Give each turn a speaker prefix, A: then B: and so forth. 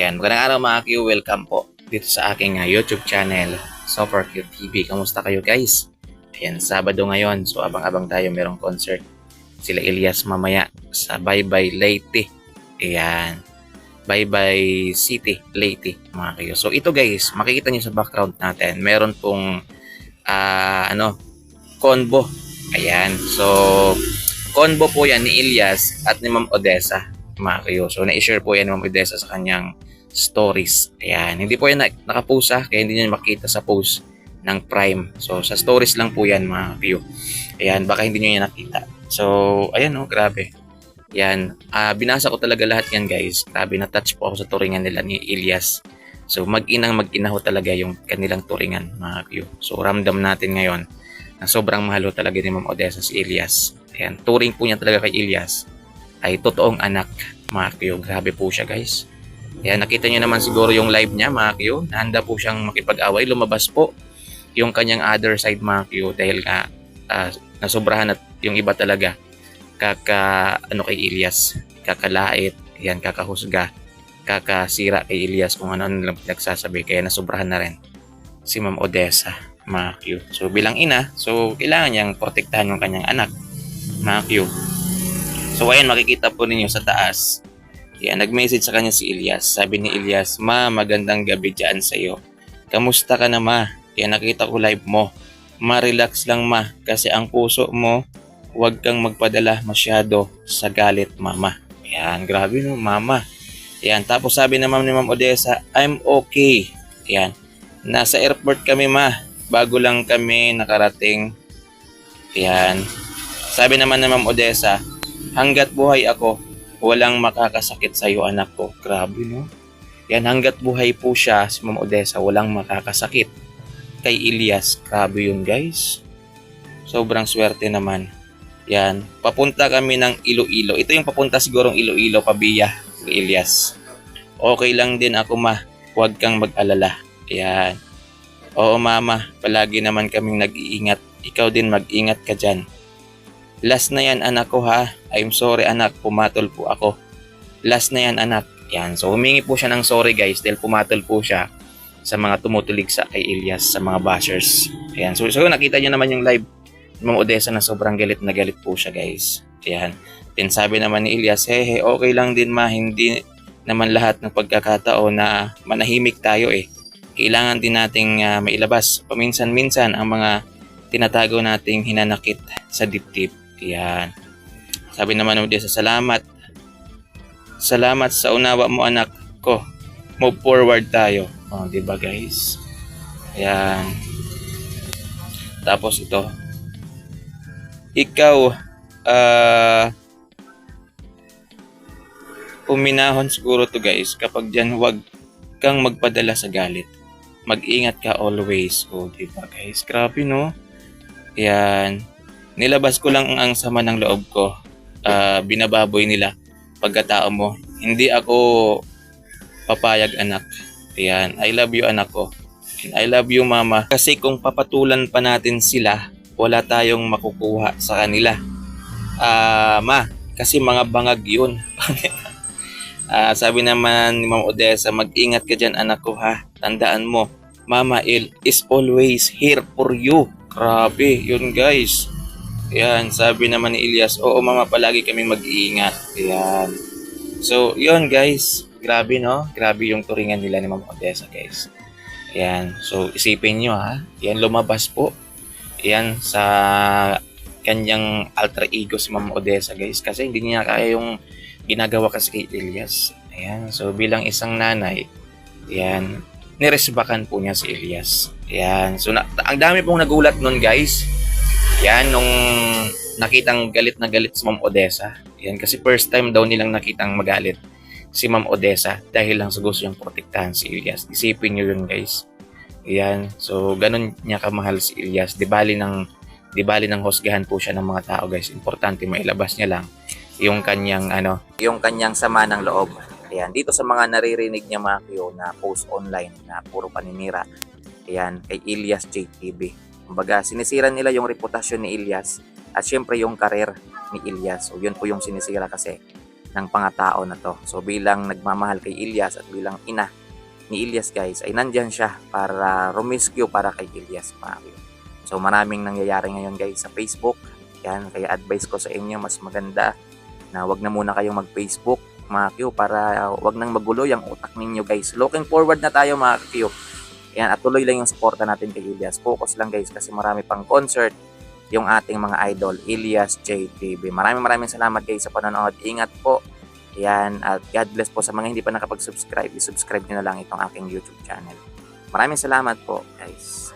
A: Ayan, magandang araw mga Q. Welcome po dito sa aking YouTube channel, Super Q TV. Kamusta kayo guys? Ayan, Sabado ngayon. So abang-abang tayo, merong concert. Sila Elias mamaya sa Bye Bye Leyte. Ayan, Bye Bye City, Leyte mga Q. So ito guys, makikita niyo sa background natin, meron pong convo. Ayan, so convo po yan ni Elias at ni Ma'am Odessa mga Q. So na-share po yan ni Ma'am Odessa sa kanyang stories. Ayan, hindi po yan nakapost kaya hindi nyo makita sa post ng Prime. So sa stories lang po yan mga Q. Ayan, baka hindi nyo yan nakita. So ayan grabe. Yan, binasa ko talaga lahat yan guys. Grabe, na-touch po ako sa turingan nila ni Elias. So mag-ina ho talaga yung kanilang turingan mga Q. So ramdam natin ngayon na sobrang mahal ho talaga ni Ma'am Odessa si Elias. Ayan, turing po niya talaga kay Elias ay totoong anak mga Q. Grabe po siya guys. Ayan, nakita niyo naman siguro yung live niya mga Q. Handa po siyang makipag-away. Lumabas po yung kanyang other side mga Q dahil nga nasobrahan at yung iba talaga kay Elias, kakalait, yan, kakahusga, kakasira kay Elias kung ano lang nagsasabi, kaya nasobrahan na rin si Ma'am Odessa mga Q. So bilang ina, so kailangan niyang protektahan yung kanyang anak mga Q. So ayan, makikita po ninyo sa taas. Yan, nag-message sa kanya si Elias. Sabi ni Elias, "Ma, magandang gabi dyan sa'yo. Kamusta ka na ma? Yan, nakita ko live mo. Ma-relax lang ma, kasi ang puso mo, huwag kang magpadala masyado sa galit mama." Yan, grabe no, mama. Yan, tapos sabi naman ni Ma'am Odessa, "I'm okay. Yan, nasa airport kami ma, bago lang kami nakarating." Yan, sabi naman ni Ma'am Odessa, "Hanggat buhay ako, walang makakasakit sa iyo anak ko." Grabe no. Yan, hanggat buhay po siya, si Ma'am Odessa, walang makakasakit kay Elias. Grabe yun guys. Sobrang swerte naman. Yan, papunta kami ng Iloilo. Ito yung papunta sigurong Iloilo, Pabia, kay Elias. "Okay lang din ako ma, huwag kang mag-alala." Yan. "Oo mama, palagi naman kaming nag-iingat. Ikaw din mag-ingat ka dyan. Last na yan anak ko ha. I'm sorry anak, pumatol po ako. Last na yan anak." Yan, so humingi po siya ng sorry guys dahil pumatol po siya sa mga tumutulig sa kay Elias, sa mga bashers. Ayan, so nakita niyo naman yung live Ma'am Odessa na sobrang galit na galit po siya guys. Ayan, then sabi naman ni Elias, "Hehe, okay lang din ma, hindi naman lahat ng pagkakataon na manahimik tayo eh. Kailangan din nating mailabas paminsan-minsan ang mga tinatago nating hinanakit sa dibdib." Ayan, sabi naman ni Odessa, "Salamat. Salamat sa unawa mo anak ko. Move forward tayo." Oh, diba guys? Ayan. Tapos ito, "Ikaw, uminahon siguro to guys. Kapag dyan, huwag kang magpadala sa galit. Mag-ingat ka always." Oh, diba guys? Grabe no? Ayan. "Nilabas ko lang ang sama ng loob ko. Binababoy nila pagkatao mo. Hindi ako papayag anak. Ayan, I love you anak ko. And I love you mama. Kasi kung papatulan pa natin sila, wala tayong makukuha sa kanila. Ma, kasi mga bangag yun." Sabi naman ni Ma'am Odessa, "Mag-ingat ka dyan anak ko ha. Tandaan mo, Mama is always here for you." Grabe, yun guys. Ayan, sabi naman ni Elias, "Oo mama, palagi kaming mag-iingat." Ayan. So, yun guys. Grabe no? Grabe yung turingan nila ni Ma'am Odessa guys. Ayan. So, isipin nyo ha. Ayan, lumabas po. Ayan, sa kanyang alter ego si Ma'am Odessa guys. Kasi hindi niya kaya yung ginagawa kasi kay Elias. Ayan. So, bilang isang nanay, ayan, niresbakan po niya si Elias. Ayan. So, ang dami pong nagulat nun guys. Ayan, nung nakitang galit na galit si Ma'am Odessa. Ayan, kasi first time daw nilang nakitang magalit si Ma'am Odessa dahil lang sa gusto niyang protektahan si Elias. Isipin niyo yun guys. Ayan, so ganun niya kamahal si Elias. Di bali ng husgahan po siya ng mga tao guys. Importante mailabas niya lang yung kanyang yung kanyang sama ng loob. Ayan, dito sa mga naririnig niya mga Q na post online na puro paninira. Ayan, kay Elias JTV. Kumbaga, sinisira nila yung reputasyon ni Elias at syempre yung karir ni Elias. So yun po yung sinisira kasi ng pangatao na to. So bilang nagmamahal kay Ilyas at bilang ina ni Ilyas guys, ay nandyan siya para rumiscue para kay Ilyas mga Q. So maraming nangyayari ngayon guys sa Facebook. Yan, kaya advice ko sa inyo, mas maganda na wag na muna kayong mag-Facebook mga Q para wag nang magulo yung utak ninyo guys. Looking forward na tayo mga Q. Yan, at tuloy lang yung suporta natin kay Ilyas. Focus lang guys kasi marami pang concert yung ating mga idol, Ilyas JTV. Maraming salamat guys sa panonood. Ingat po. Yan, at God bless po sa mga hindi pa nakapag-subscribe. I-subscribe nyo na lang itong aking YouTube channel. Maraming salamat po guys.